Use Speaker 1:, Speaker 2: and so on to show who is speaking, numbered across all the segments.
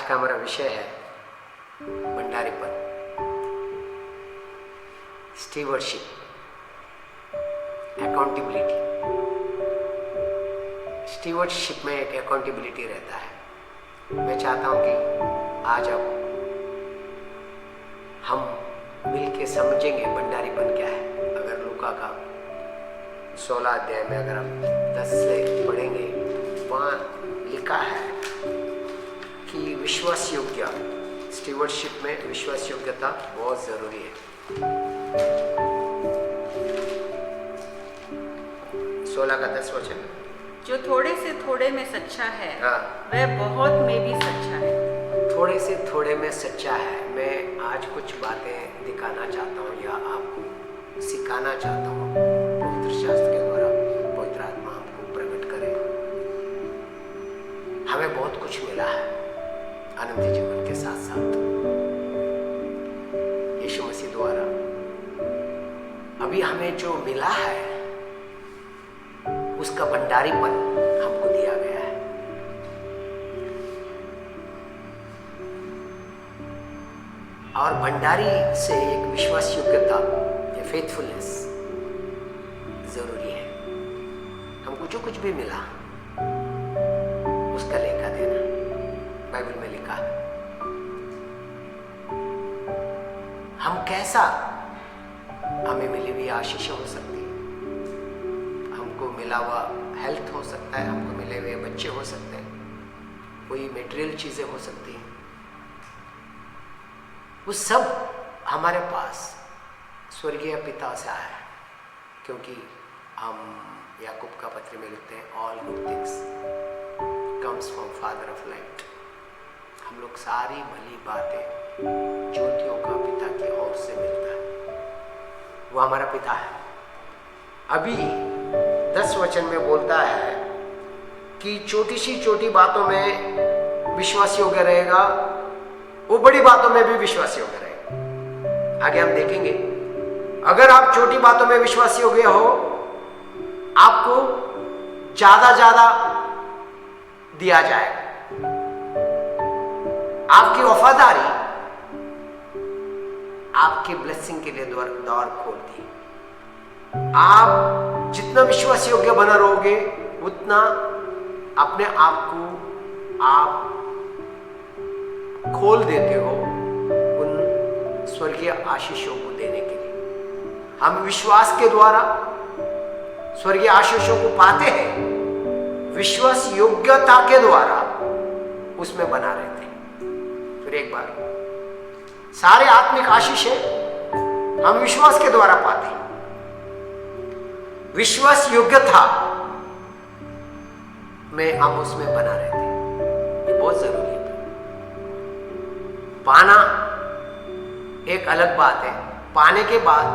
Speaker 1: का हमारा विषय है भंडारीपन, स्टीवर्डशिप, अकाउंटेबिलिटी। स्टीवर्डशिप में एक अकाउंटेबिलिटी रहता है। मैं चाहता हूं कि आज अब हम मिल के समझेंगे भंडारीपन क्या है। अगर लूका का 16 अध्याय में अगर हम 10 से पढ़ेंगे, वहाँ लिखा है कि विश्वास योग्य, स्टीवर्डशिप में विश्वास योग्यता बहुत जरूरी है। 16 का 10 वचन,
Speaker 2: जो थोड़े से थोड़े में सच्चा है,
Speaker 1: हाँ,
Speaker 2: वह बहुत में भी सच्चा है।
Speaker 1: थोड़े से थोड़े में सच्चा है। मैं आज कुछ बातें दिखाना चाहता हूँ या आपको सिखाना चाहता हूँ, पवित्र शास्त्र के द्वारा पवित्र आत्मा हमको प्रकट करे। हमें बहुत कुछ मिला है अनंत जीवन के साथ साथ यीशु मसीह द्वारा। अभी हमें जो मिला है उसका भंडारीपन हमको दिया गया है। और भंडारी से एक विश्वास योग्यता या फेथफुलनेस जरूरी है। हमको जो कुछ भी मिला उसका लेखा देना बाइबल में लिखा है। हम कैसा, हमें मिली हुई आशीष हो सकती है, हमको मिला हुआ हेल्थ हो सकता है, हमको मिले हुए बच्चे हो सकते हैं, कोई मटेरियल चीजें हो सकती हैं, वो सब हमारे पास स्वर्गीय पिता से आया है। क्योंकि हम याकूब का पत्र में लिखते हैं all good things comes from father of light. हम लोग सारी भली बातें ज्योतियों का पिता की ओर से मिलता है, वो हमारा पिता है। अभी 10 वचन में बोलता है कि छोटी सी छोटी बातों में विश्वास योग्य रहेगा, वो बड़ी बातों में भी विश्वास योग्य रहेगा। आगे हम देखेंगे, अगर आप छोटी बातों में विश्वास योग्य हो, आपको ज्यादा दिया जाएगा। आपकी वफादारी आपके ब्लेसिंग के लिए द्वार खोलती है। आप जितना विश्वास योग्य बना रहोगे, उतना अपने आप को आप खोल देते हो उन स्वर्गीय आशीषों को देने के लिए। हम विश्वास के द्वारा स्वर्गीय आशीषों को पाते हैं, विश्वास योग्यता के द्वारा उसमें बना रहते हैं। फिर एक बार, सारे आत्मिक आशीषें हम विश्वास के द्वारा पाते हैं। विश्वास योग्यता में हम उसमें बना रहते हैं। ये बहुत जरूरी है। पाना एक अलग बात है, पाने के बाद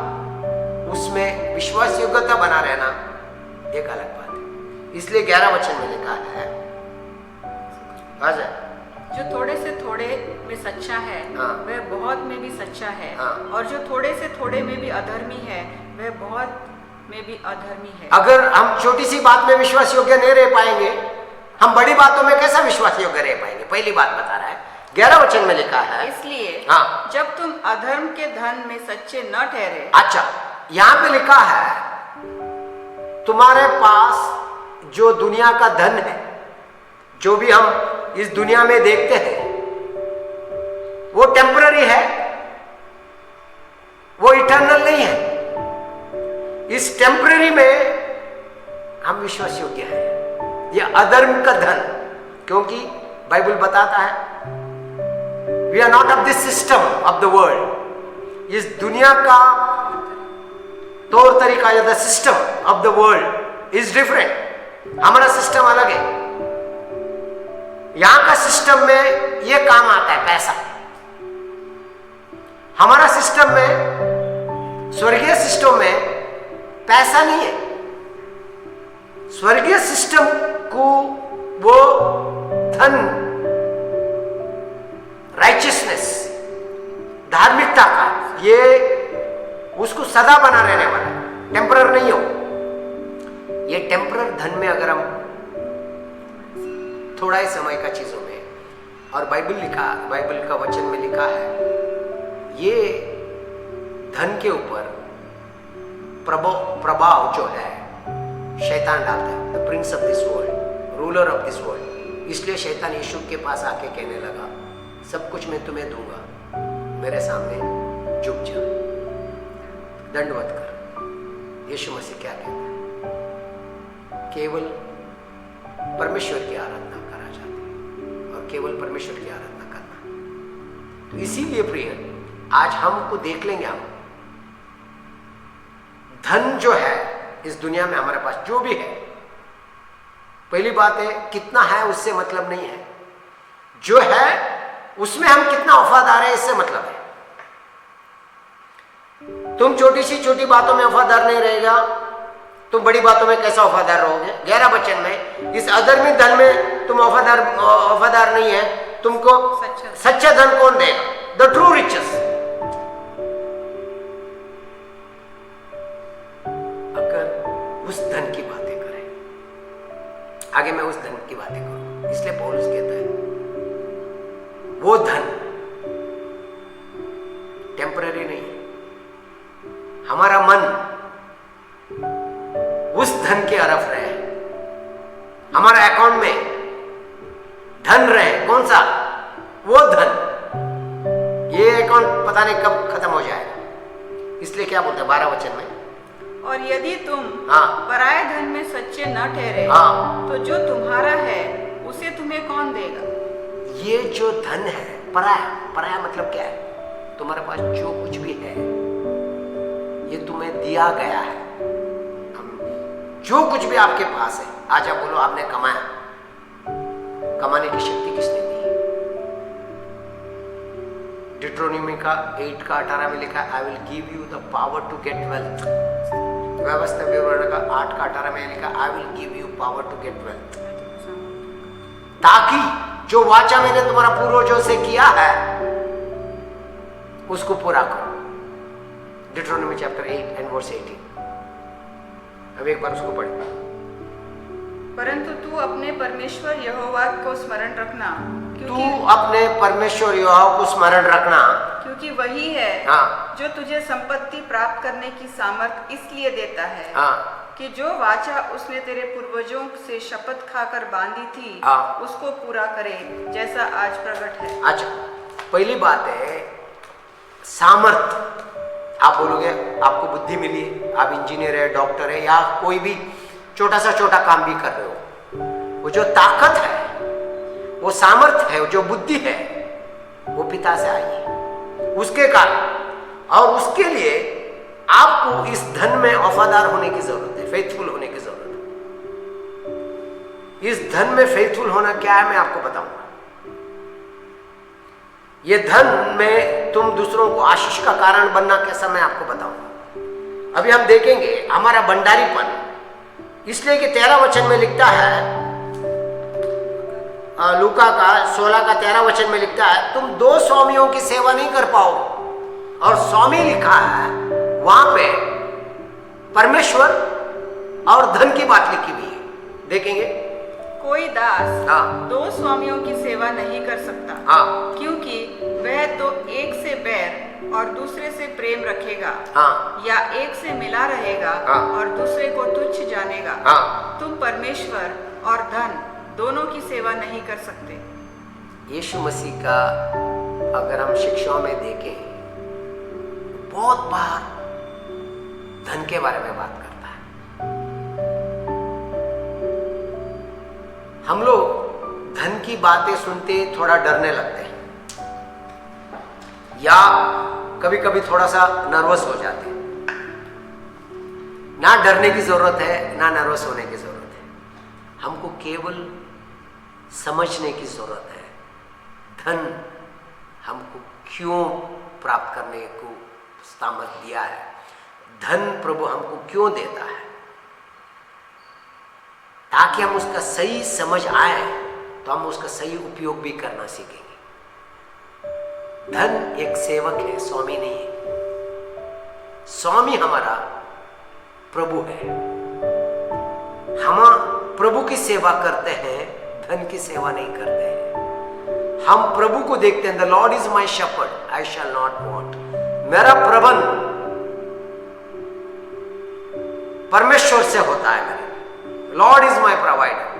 Speaker 1: उसमें विश्वास योग्यता बना रहना एक अलग बात है। इसलिए 11 वचन में लिखा है,
Speaker 2: जो थोड़े से थोड़े में सच्चा है,
Speaker 1: हाँ,
Speaker 2: वह बहुत में भी सच्चा है,
Speaker 1: हाँ,
Speaker 2: और जो थोड़े से थोड़े में भी अधर्मी है, वह बहुत में भी अधर्मी है।
Speaker 1: अगर हम छोटी सी बात में विश्वास योग्य नहीं रह पाएंगे, हम बड़ी बातों में कैसा विश्वास योग्य रह पाएंगे? पहली बात बता रहा है, 11 वचन में लिखा है,
Speaker 2: इसलिए
Speaker 1: हाँ,
Speaker 2: जब तुम अधर्म के धन में सच्चे न ठहरे।
Speaker 1: अच्छा, यहां पे लिखा है तुम्हारे पास जो दुनिया का धन है, जो भी हम इस दुनिया में देखते हैं, वो टेम्पररी है, वो इटर्नल नहीं है। इस टेम्पररी में हम विश्वास योग्य हैं। ये अधर्म का धन, क्योंकि बाइबल बताता है we are not of this system of the world. इस दुनिया का तौर तरीका या the system of the world is different. हमारा सिस्टम अलग है। यहां का सिस्टम में यह काम आता है पैसा। हमारा सिस्टम में, स्वर्गीय सिस्टम में पैसा नहीं है। स्वर्गीय सिस्टम को वो धन, राइचियसनेस, धार्मिकता का, ये उसको सदा बना रहने वाला, टेम्परर नहीं हो। ये टेम्परर धन में अगर हम थोड़ा ही समय का चीजों में और बाइबल का वचन में लिखा है, ये धन के ऊपर प्रभाव जो है शैतान डालता है, the Prince of this world, ruler of this world. इसलिए शैतान यीशु के पास आके कहने लगा, सब कुछ मैं तुम्हें दूंगा, मेरे सामने झुक जा, दंडवत कर। यीशु मसीह क्या कहता है? केवल परमेश्वर की आराधना करा जाती है और केवल परमेश्वर की आराधना करना। तो इसीलिए प्रिय, आज हमको देख लेंगे, हम धन जो है इस दुनिया में हमारे पास जो भी है, पहली बात है कितना है उससे मतलब नहीं है, जो है उसमें हम कितना वफादार है इससे मतलब है। तुम छोटी सी छोटी बातों में वफादार नहीं रहेगा, तुम बड़ी बातों में कैसा वफादार रहोगे? 11 वचन में, इस अधर्मी धन में तुम वफादार नहीं है, तुमको सच्चा धन कौन देगा? The true riches. अगर उस धन की बातें करें, आगे मैं उस धन की बातें करूं, इसलिए पौलुस कहता है वो धन टेम्पररी नहीं, हमारा मन उस धन के अरफ रहे, हमारा अकाउंट में धन रहे। कौन सा? वो धन। ये अकाउंट पता नहीं कब खत्म हो जाएगा। इसलिए क्या बोलते हैं 12 वचन में,
Speaker 2: और यदि तुम
Speaker 1: हाँ,
Speaker 2: पराये धन में सच्चे न ठहरे,
Speaker 1: हाँ,
Speaker 2: तो जो तुम्हारा है उसे तुम्हें कौन देगा?
Speaker 1: ये जो धन है पराया मतलब क्या है? तुम्हारे पास जो कुछ भी है ये तुम्हें दिया गया है। जो कुछ भी आपके पास है, आज आप बोलो आपने कमाया, कमाने की शक्ति किसने दी? डिट्रोनोमी का 8 का 18 में लिखा है, I will give you the power to get wealth. व्यवस्था विवरण का 8 का 18 में लिखा, I will give you power to get wealth, ताकि जो वाचा मैंने तुम्हारा पूर्वजों से किया है उसको पूरा करो। डिट्रोनोमी चैप्टर 8 एंड वर्स 18। अब एक बार उसको पढ़े।
Speaker 2: परंतु तू अपने परमेश्वर यहोवा को स्मरण रखना,
Speaker 1: तू अपने परमेश्वर यहोवा को स्मरण रखना,
Speaker 2: क्योंकि वही है,
Speaker 1: हाँ,
Speaker 2: जो तुझे संपत्ति प्राप्त करने की सामर्थ इसलिए देता है,
Speaker 1: हाँ,
Speaker 2: कि जो वाचा उसने तेरे पूर्वजों से शपथ खाकर बांधी थी,
Speaker 1: हाँ, उसको
Speaker 2: पूरा करे, जैसा आज प्रकट है।
Speaker 1: अच्छा, पहली बात है सामर्थ। आप बोलोगे आपको बुद्धि मिली है, आप इंजीनियर है, डॉक्टर है, या कोई भी छोटा काम भी कर रहे हो, वो जो ताकत है, वो सामर्थ है, जो बुद्धि है, वो पिता से आई है, उसके कारण। और उसके लिए आपको इस धन में वफादार होने की जरूरत है, फेथफुल होने की जरूरत है। इस धन में फेथफुल होना क्या है मैं आपको बताऊंगा। ये धन में तुम दूसरों को आशीष का कारण बनना कैसा मैं आपको बताऊंगा। अभी हम देखेंगे हमारा भंडारीपन, इसलिए कि 13 वचन में लिखता है, लूका का 16 का 13 वचन में लिखता है, तुम 2 स्वामियों की सेवा नहीं कर पाओगे। और स्वामी लिखा है वहां पे परमेश्वर और धन की बात लिखी हुई है। देखेंगे,
Speaker 2: कोई दास,
Speaker 1: हाँ,
Speaker 2: 2 स्वामियों की सेवा नहीं कर सकता,
Speaker 1: हाँ,
Speaker 2: क्योंकि वह तो एक से बैर और दूसरे से प्रेम रखेगा,
Speaker 1: हाँ,
Speaker 2: या एक से मिला रहेगा,
Speaker 1: हाँ,
Speaker 2: और दूसरे को तुच्छ जानेगा।
Speaker 1: हाँ।
Speaker 2: तुम परमेश्वर और धन दोनों की सेवा नहीं कर सकते।
Speaker 1: यीशु मसीह का अगर हम शिक्षाओं में देखें, बहुत बार धन के बारे में बात करता है। हम लोग धन की बातें सुनते थोड़ा डरने लगते हैं, या कभी कभी थोड़ा सा नर्वस हो जाते हैं। ना डरने की जरूरत है, ना नर्वस होने की जरूरत है। हमको केवल समझने की जरूरत है, धन हमको क्यों प्राप्त करने को सामर्थ्य दिया है, धन प्रभु हमको क्यों देता है, ताकि हम उसका सही समझ आए तो हम उसका सही उपयोग भी करना सीखेंगे। धन एक सेवक है, स्वामी नहीं है। स्वामी हमारा प्रभु है। हम प्रभु की सेवा करते हैं, धन की सेवा नहीं करते हैं। हम प्रभु को देखते हैं, the Lord is my shepherd, I shall not want. मेरा प्रबंध परमेश्वर से होता है, मेरे लॉर्ड इज माई प्रोवाइडर।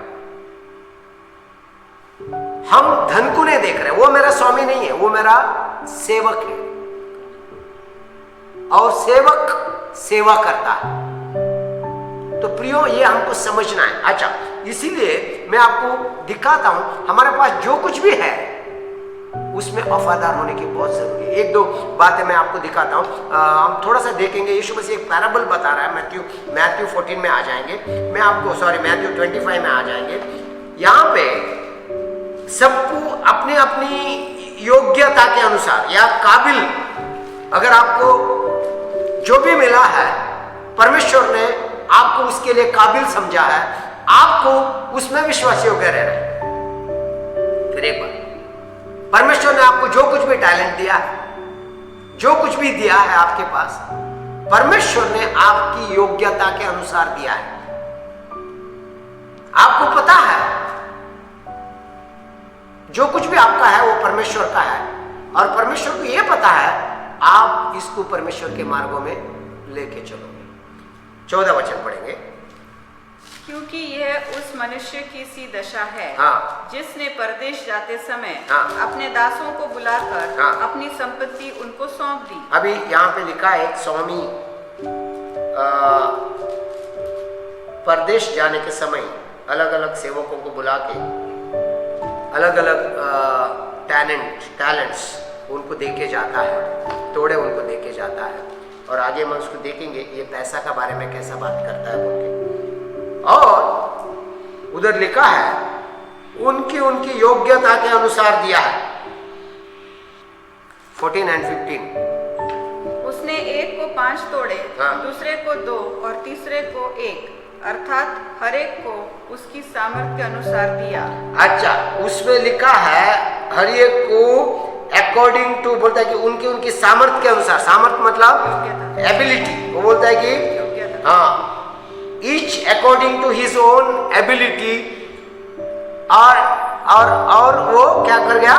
Speaker 1: हम धन को नहीं देख रहे, वो मेरा स्वामी नहीं है, वो मेरा सेवक है, और सेवक सेवा करता है। तो प्रियो, ये हमको समझना है। अच्छा, इसीलिए मैं आपको दिखाता हूं, हमारे पास जो कुछ भी है उसमें वफादार होने की बहुत जरूरी है। एक दो बातें मैं आपको दिखाता हूं, हम थोड़ा सा देखेंगे। यीशु मसीह एक पैराबल बता रहा है, मैथ्यू 14 में आ जाएंगे, मैं आपको मैथ्यू 25 में आ जाएंगे। यहां पे सबको अपनी अपनी योग्यता के अनुसार या काबिल, अगर आपको जो भी मिला है, परमेश्वर ने आपको उसके लिए काबिल समझा है, आपको उसमें विश्वास योग्य रहना है। फिर एक बार, परमेश्वर ने आपको जो कुछ भी टैलेंट दिया है, जो कुछ भी दिया है आपके पास, परमेश्वर ने आपकी योग्यता के अनुसार दिया है। आपको पता है जो कुछ भी आपका है वो परमेश्वर का है, और परमेश्वर को यह पता है आप इसको परमेश्वर के मार्गों में लेके चलोगे। 14 वचन पढ़ेंगे।
Speaker 2: क्योंकि यह उस मनुष्य की सी दशा है,
Speaker 1: हाँ,
Speaker 2: जिसने परदेश जाते समय
Speaker 1: हाँ,
Speaker 2: अपने दासों को बुलाकर
Speaker 1: हाँ,
Speaker 2: अपनी संपत्ति उनको सौंप दी।
Speaker 1: अभी यहाँ पे लिखा है स्वामी परदेश जाने के समय अलग अलग सेवकों को बुला के अलग अलग टैलेंट्स उनको देके जाता है, तोड़े उनको देके जाता है, और आगे हम उसको देखेंगे ये पैसा का बारे में कैसा बात करता है बोल के। और उधर लिखा है उनकी उनकी योग्यता के अनुसार दिया है। 14 और 15।
Speaker 2: उसने एक को 5 तोड़े,
Speaker 1: हाँ,
Speaker 2: दूसरे को 2 और तीसरे को 1, अर्थात हर एक को उसकी सामर्थ्य के अनुसार दिया। अच्छा,
Speaker 1: उसमें लिखा है हर एक को अकॉर्डिंग टू, बोलता है कि उनकी उनकी सामर्थ्य के अनुसार। सामर्थ्य मतलब एबिलिटी, वो बोलता है कि हाँ, each according to his own ability. और वो क्या कर गया,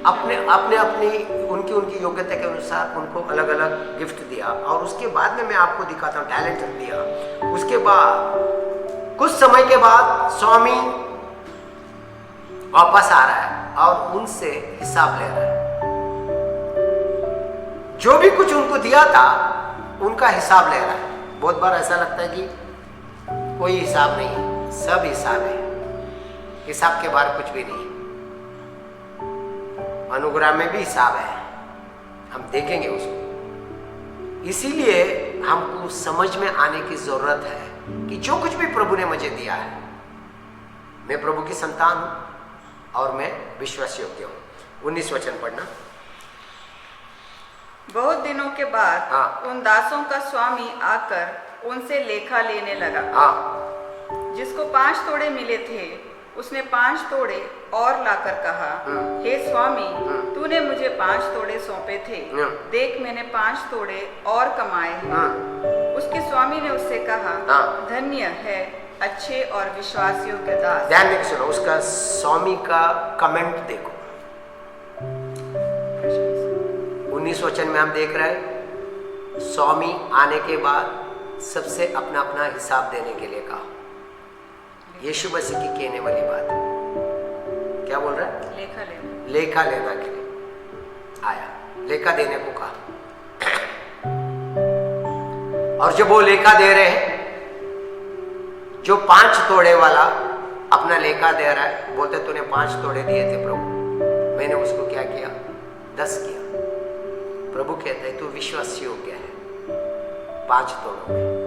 Speaker 1: अपने अपनी उनकी उनकी योग्यता के अनुसार उनको अलग अलग गिफ्ट दिया। और उसके बाद में मैं आपको दिखाता हूँ टैलेंट दिया। उसके बाद कुछ समय के बाद स्वामी वापस आ रहा है और उनसे हिसाब ले रहा है। जो भी कुछ उनको दिया था उनका हिसाब ले रहा है। बहुत बार ऐसा लगता है कि कोई हिसाब नहीं है, सब हिसाब है, हिसाब के बाहर कुछ भी नहीं। अनुग्रह में भी हिसाब है, हम देखेंगे उसको। इसीलिए हमको समझ में आने की जरूरत है कि जो कुछ भी प्रभु ने मुझे दिया है, मैं प्रभु की संतान हूं और मैं विश्वास योग्य हूं। 19 वचन पढ़ना।
Speaker 2: बहुत दिनों के बाद
Speaker 1: हाँ,
Speaker 2: उन दासों का स्वामी आकर उनसे लेखा लेने लगा।
Speaker 1: हाँ,
Speaker 2: जिसको 5 तोड़े मिले थे उसने 5 तोड़े और लाकर कहा, हे स्वामी, तूने मुझे 5 तोड़े सौंपे थे, देख मैंने 5 तोड़े और कमाए हैं। उसके स्वामी ने उससे कहा, धन्य है अच्छे और विश्वास योग्य दास।
Speaker 1: ध्यान देकर सुनो, उसका स्वामी का कमेंट देखो। 19 वचन में हम देख रहे हैं स्वामी आने के बाद सबसे अपना अपना हिसाब देने के लिए कहा। यीशु मसीह की कहने वाली बात है। क्या बोल रहा है? लेखा लेना के लिए आया, लेखा देने को कहा। और जब वो लेखा दे रहे हैं, जो 5 तोड़े वाला अपना लेखा दे रहा है, बोलते तूने 5 तोड़े दिए थे प्रभु, मैंने उसको क्या किया? 10 किया। प्रभु कहते हैं तू विश्वास योग्य है 5 तोड़ों में।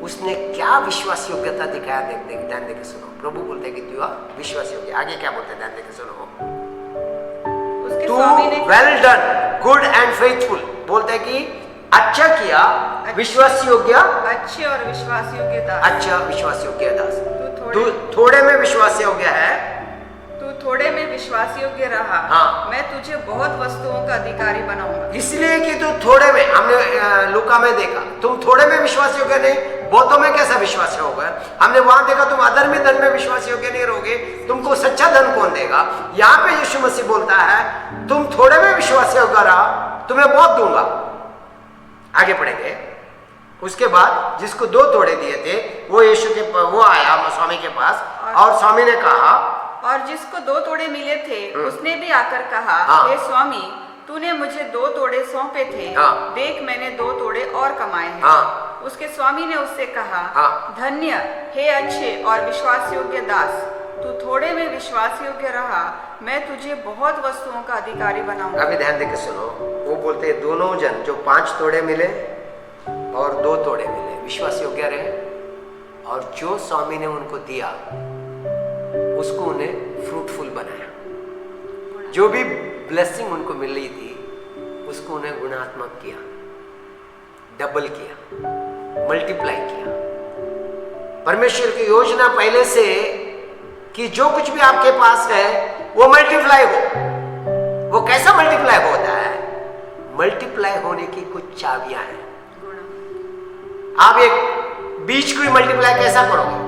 Speaker 1: उसने क्या विश्वास योग्यता दिखाया? देख ध्यान देकर सुनो। प्रभु बोलते हैं कि तू विश्वास योग्य। आगे क्या बोलते हैं? ध्यान देकर सुनो। तू well done good and faithful, बोलते हैं कि अच्छा किया, विश्वास योग्य,
Speaker 2: अच्छे और विश्वास योग्य दास।
Speaker 1: अच्छा विश्वास योग्य दास। तू थोड़े में विश्वास योग्य है,
Speaker 2: तू थोड़े में विश्वास योग्य रहा,
Speaker 1: हाँ,
Speaker 2: मैं तुझे बहुत वस्तुओं का अधिकारी बनाऊंगा।
Speaker 1: इसलिए कि तू थोड़े में, हमने लूका में देखा, तुम थोड़े में विश्वास योग्य नहीं, बहुतों में कैसा विश्वास होगा? हमने वहां देखा तुम अधर्मी धन में विश्वास योग्य नहीं रहोगे, तुमको सच्चा धन कौन देगा? यहां पे यीशु मसीह बोलता है तुम थोड़े में विश्वास योग्य रहा, तुम्हें बहुत दूंगा। आगे पढ़ेंगे। उसके बाद जिसको 2 तोड़े दिए थे वो यीशु के वो आया स्वामी के पास और स्वामी ने कहा,
Speaker 2: और जिसको 2 तोड़े मिले थे उसने भी आकर कहा, हे स्वामी तूने मुझे 2 तोड़े सौंपे थे, देख मैंने 2 तोड़े और कमाए हैं। उसके स्वामी ने उससे कहा, धन्य हे अच्छे और विश्वास योग्य दास, तू थोड़े में विश्वास योग्य रहा, मैं तुझे बहुत वस्तुओं का अधिकारी बनाऊंगा।
Speaker 1: अभी ध्यान देकर सुनो, वो बोलते हैं दोनों जन जो 5 तोड़े मिले और 2 तोड़े मिले विश्वास योग्य रहे, और जो स्वामी ने उनको दिया उसको उन्हें फ्रूटफुल बनाया। जो भी ब्लेसिंग उनको मिल रही थी उसको उन्हें गुणात्मक किया, डबल किया, मल्टीप्लाई किया। परमेश्वर की योजना पहले से कि जो कुछ भी आपके पास है वो मल्टीप्लाई हो। वो कैसा मल्टीप्लाई होता है? मल्टीप्लाई होने की कुछ चाबियां हैं। आप एक बीज को मल्टीप्लाई कैसा करोगे?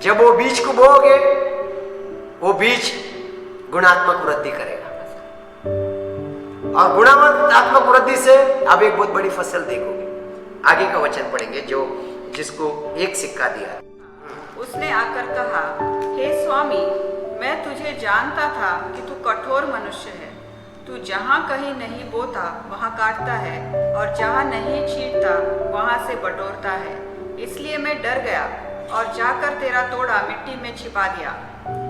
Speaker 1: जब वो बीज को बोओगे वो बीज गुणात्मक वृद्धि करेगा, और गुणात्मक वृद्धि से आप एक बहुत बड़ी फसल देखोगे। आगे का वचन पढ़ेंगे जो जिसको 1 सिक्का दिया।
Speaker 2: उसने आकर कहा, हे स्वामी मैं तुझे जानता था कि तू कठोर मनुष्य है, तू जहाँ कहीं नहीं बोता वहाँ काटता है, और जहाँ नहीं छींटता वहाँ से बटोरता है। इसलिए मैं डर गया और जाकर तेरा तोड़ा मिट्टी में छिपा दिया।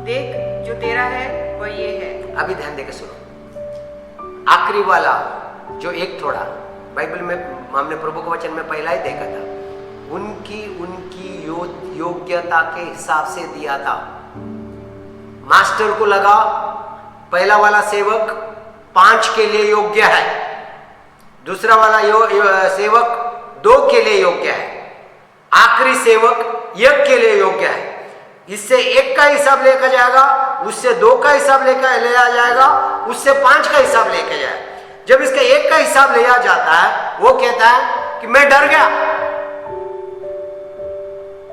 Speaker 2: देख जो तेरा है वह ये है।
Speaker 1: अभी ध्यान देकर सुनो, आखिरी वाला जो 1 तोड़ा बाइबल में हमने प्रभु के वचन में पहला ही देखा था, उनकी योग्यता के हिसाब से दिया था। मास्टर को लगा पहला वाला सेवक 5 के लिए योग्य है, दूसरा वाला सेवक 2 के लिए योग्य है, आखिरी सेवक 1 के लिए योग्य है। इससे 1 का हिसाब लेकर जाएगा, उससे 2 का हिसाब लेकर लिया जाएगा, उससे 5 का हिसाब लेकर जाएगा। जब इसका 1 का हिसाब लिया जाता है वो कहता है कि मैं डर गया।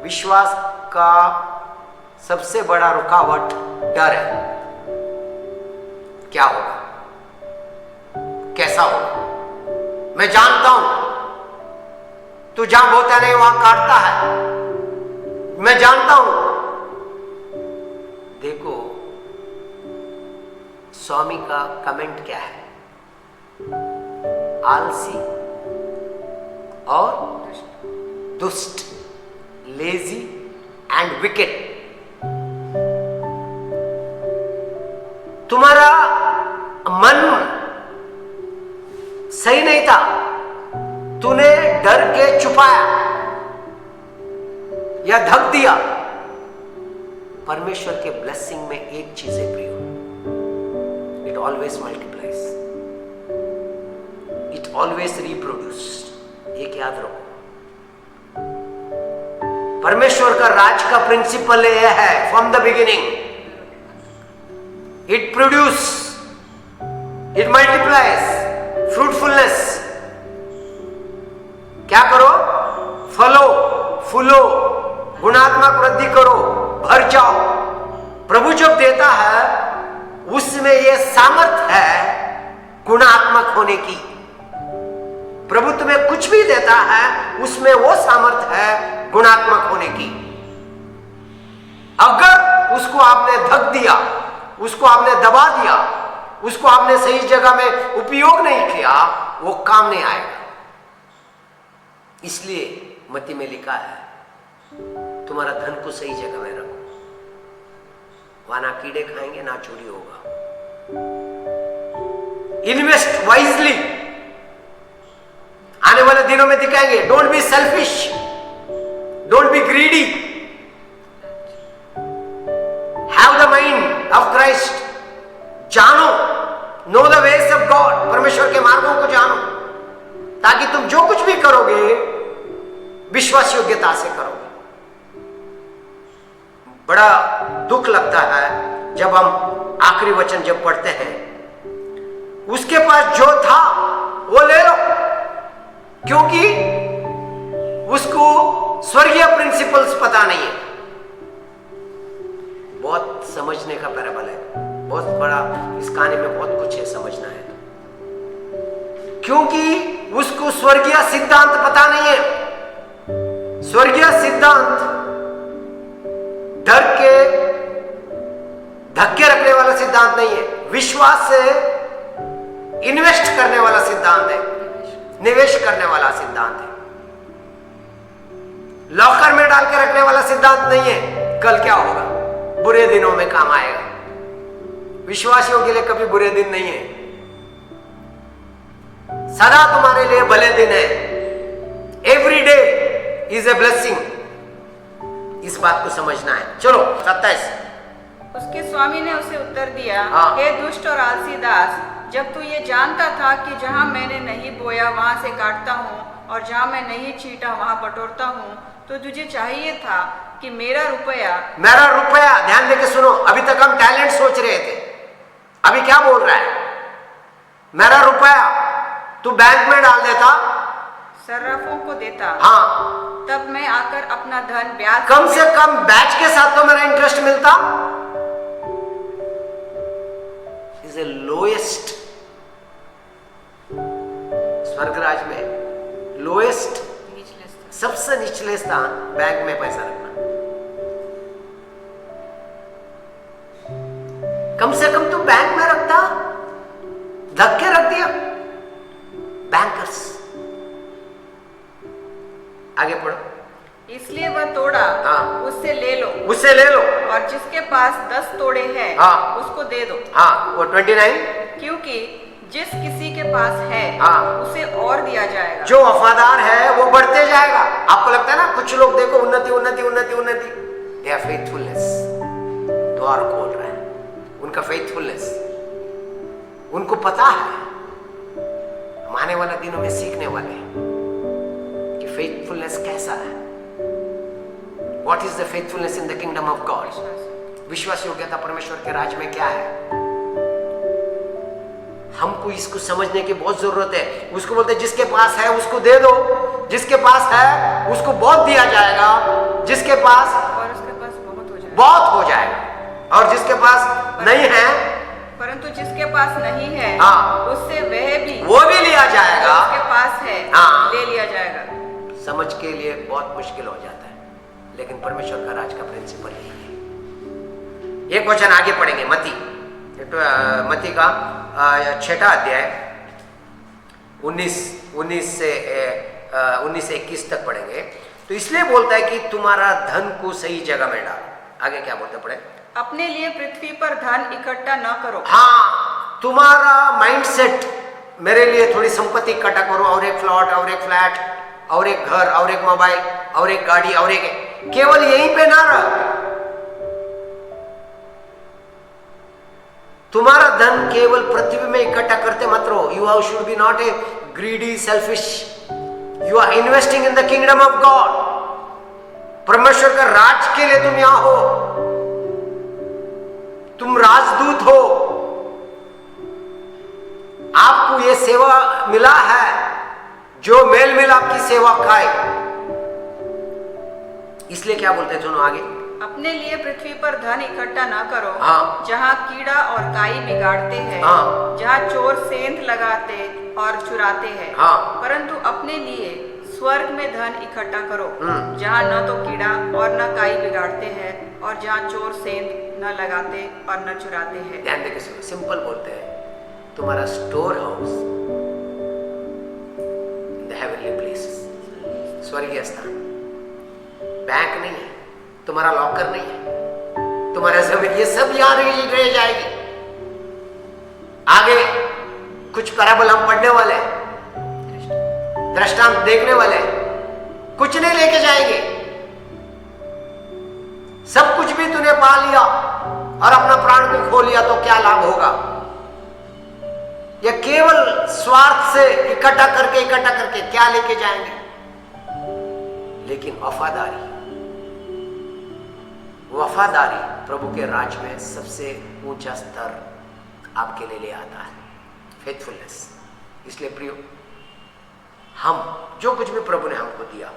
Speaker 1: विश्वास का सबसे बड़ा रुकावट डर है। क्या होगा, कैसा होगा? मैं जानता हूं तू जहां बोता नहीं वहां काटता है, मैं जानता हूं। देखो स्वामी का कमेंट क्या है? आलसी और दुष्ट, लेजी एंड विकेट। तुम्हारा मन सही नहीं था, तूने डर के छुपाया या धक दिया। परमेश्वर के ब्लेसिंग में एक चीज है प्रियो, it always multiplies, it always reproduce. एक याद रखो, परमेश्वर का राज का प्रिंसिपल यह है, from the beginning it produce, it multiplies, fruitfulness. क्या करो? फलो, फूलो, गुणात्मक वृद्धि करो, भर जाओ। प्रभु जब देता है उसमें यह सामर्थ है गुणात्मक होने की। प्रभु तुम्हें कुछ भी देता है उसमें वो सामर्थ है गुणात्मक होने की। अगर उसको आपने धक दिया, उसको आपने दबा दिया, उसको आपने सही जगह में उपयोग नहीं किया, वो काम नहीं आएगा। इसलिए मत्ती में लिखा है तुम्हारा धन को सही जगह में रखो, वहां ना कीड़े खाएंगे ना चोरी होगा। Invest wisely. आने वाले दिनों में दिखाएंगे, don't be selfish, don't be greedy, have the mind of Christ. जानो, know the ways of God, परमेश्वर के मार्गों को जानो, ताकि तुम जो कुछ भी करोगे विश्वास योग्यता से करोगे। बड़ा दुख लगता है जब हम आखिरी वचन जब पढ़ते हैं, उसके पास जो था वो ले लो, क्योंकि उसको स्वर्गीय प्रिंसिपल्स पता नहीं है। बहुत समझने का पैराबल है, बहुत बड़ा, इस कहानी में बहुत कुछ है समझना है, क्योंकि उसको स्वर्गीय सिद्धांत पता नहीं है। स्वर्गीय सिद्धांत डर के धक्के रखने वाला सिद्धांत नहीं है, विश्वास से इन्वेस्ट करने वाला सिद्धांत है, निवेश करने वाला सिद्धांत है, लॉकर में डाल के रखने वाला सिद्धांत नहीं है। कल क्या होगा, बुरे दिनों में काम आएगा। विश्वासियों के लिए कभी बुरे दिन नहीं है, सदा तुम्हारे लिए भले दिन है। Every day is a blessing. इस बात को समझना है। चलो 27।
Speaker 2: उसके स्वामी ने उसे उत्तर दिया,
Speaker 1: हाँ।
Speaker 2: हे दुष्ट और आलसी दास, जब तू ये जानता था कि जहाँ मैंने नहीं बोया वहां से काटता हूँ और जहाँ मैं नहीं छींटा वहां बटोरता हूँ, तो तुझे चाहिए था कि मेरा रुपया,
Speaker 1: ध्यान देके सुनो। अभी तक हम टैलेंट सोच रहे थे, अभी क्या बोल रहा है? मेरा रुपया तू बैंक में डाल देता,
Speaker 2: सर्राफों को देता,
Speaker 1: हाँ,
Speaker 2: तब मैं आकर अपना धन ब्याज,
Speaker 1: कम से कम बैच के साथ तो मेरा इंटरेस्ट मिलता। इज ए लोएस्ट, स्वर्गराज में लोएस्ट, सबसे निचले स्थान बैंक में पैसा रखना। कम से कम तू बैंक में रखता, धक्के रख दिया बैंकर्स। आगे पढ़ो।
Speaker 2: इसलिए वह तोड़ा,
Speaker 1: हाँ।
Speaker 2: उससे ले लो, और जिसके पास 10 तोड़े हैं,
Speaker 1: हाँ।
Speaker 2: उसको दे दो।
Speaker 1: हाँ, वो 29।
Speaker 2: क्योंकि जिस किसी के पास है,
Speaker 1: हाँ।
Speaker 2: उसे और दिया जाएगा।
Speaker 1: जो वफादार है वो बढ़ते जाएगा। आपको लगता है ना, कुछ लोग देखो उन्नति उन्नति उन्नति उन्नति, दे आर फेथफुलनेस, द्वार खोल रहे हैं, उनका फेथफुलनेस, उनको पता है। हम आने वाले दिनों में सीखने वाले हैं कि फेथफुलनेस कैसा है। What is the faithfulness in the kingdom of God. विश्वास योग्यता परमेश्वर के राज में क्या है, हमको इसको समझने की बहुत जरूरत है। उसको बोलते हैं जिसके पास है उसको दे दो, जिसके पास है उसको बहुत दिया जाएगा, जिसके पास,
Speaker 2: और उसके पास
Speaker 1: बहुत हो जाएगा, और जिसके पास नहीं है,
Speaker 2: परंतु जिसके पास नहीं है,
Speaker 1: हाँ,
Speaker 2: उससे
Speaker 1: वो भी लिया जाएगा,
Speaker 2: जिसके पास है,
Speaker 1: हाँ,
Speaker 2: ले लिया जाएगा।
Speaker 1: समझ के लिए बहुत मुश्किल हो जाता है, लेकिन परमेश्वर का राज का प्रिंसिपल यही है। एक वचन आगे पढ़ेंगे, मत्ती का 6वां अध्याय 19 से 21 तक पढ़ेंगे। तो इसलिए बोलता है कि तुम्हारा धन को सही जगह में डालो। आगे क्या बोलते पढ़े?
Speaker 2: अपने लिए पृथ्वी पर धन इकट्ठा न करो।
Speaker 1: हाँ, तुम्हारा माइंडसेट, मेरे लिए थोड़ी संपत्ति इकट्ठा करो, और एक प्लॉट, और एक फ्लैट, और एक घर, और एक मोबाइल, और एक गाड़ी, और एक, केवल यहीं पे ना रह। तुम्हारा धन केवल पृथ्वी में इकट्ठा करते मत रहो। You should be not a greedy selfish, you are investing in the kingdom of God. परमेश्वर का राज के लिए तुम यहां हो, तुम राजदूत हो, आपको यह सेवा मिला है, जो मेल मिलाप की सेवा खाए। इसलिए क्या बोलते हैं, सुनो आगे।
Speaker 2: अपने लिए पृथ्वी पर धन इकट्ठा न करो,
Speaker 1: हाँ,
Speaker 2: जहाँ कीड़ा और काई बिगाड़ते हैं,
Speaker 1: हाँ,
Speaker 2: जहाँ चोर सेंध लगाते और चुराते हैं,
Speaker 1: हाँ,
Speaker 2: परंतु अपने लिए स्वर्ग में धन इकट्ठा करो, जहाँ न तो कीड़ा और न काई बिगाड़ते हैं, और जहाँ चोर सेंध न लगाते और न चुराते हैं।
Speaker 1: ध्यान देके सुनो, सिंपल बोलते हैं, तुम्हारा store house in the heavenly places, स्वर्गीय स्थान, बैंक नहीं है, तुम्हारा लॉकर नहीं है, तुम्हारा जमीन, ये सब यहां रह जाएगी। आगे कुछ पैराबल हम पढ़ने वाले हैं, दृष्टांत देखने वाले हैं, कुछ नहीं लेके जाएंगे। सब कुछ भी तूने पा लिया और अपना प्राण को खो लिया तो क्या लाभ होगा? यह केवल स्वार्थ से इकट्ठा करके क्या लेके जाएंगे? लेकिन वफादारी प्रभु के राज में सबसे ऊंचा स्तर आपके लिए ले आता है, फेथफुलनेस। इसलिए प्रियो, हम जो कुछ भी प्रभु ने हमको दिया,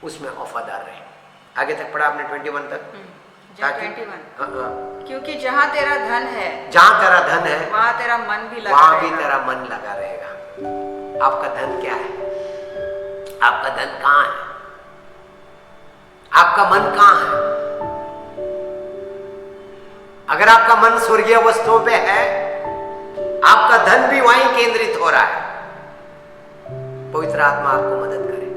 Speaker 1: उसमें वफादार रहे। आगे तक पढ़ा आपने 21 तक? ताकि
Speaker 2: 21 क्योंकि जहाँ तेरा धन है,
Speaker 1: जहाँ तेरा धन है
Speaker 2: वहाँ तेरा मन भी लगा
Speaker 1: वहां भी
Speaker 2: रहेगा।
Speaker 1: तेरा मन लगा रहेगा। आपका धन क्या है? आपका धन कहाँ है? आपका मन कहाँ है? अगर आपका मन स्वर्गीय वस्तुओं पे है, आपका धन भी वहीं केंद्रित हो रहा है। पवित्र आत्मा आपको मदद करे।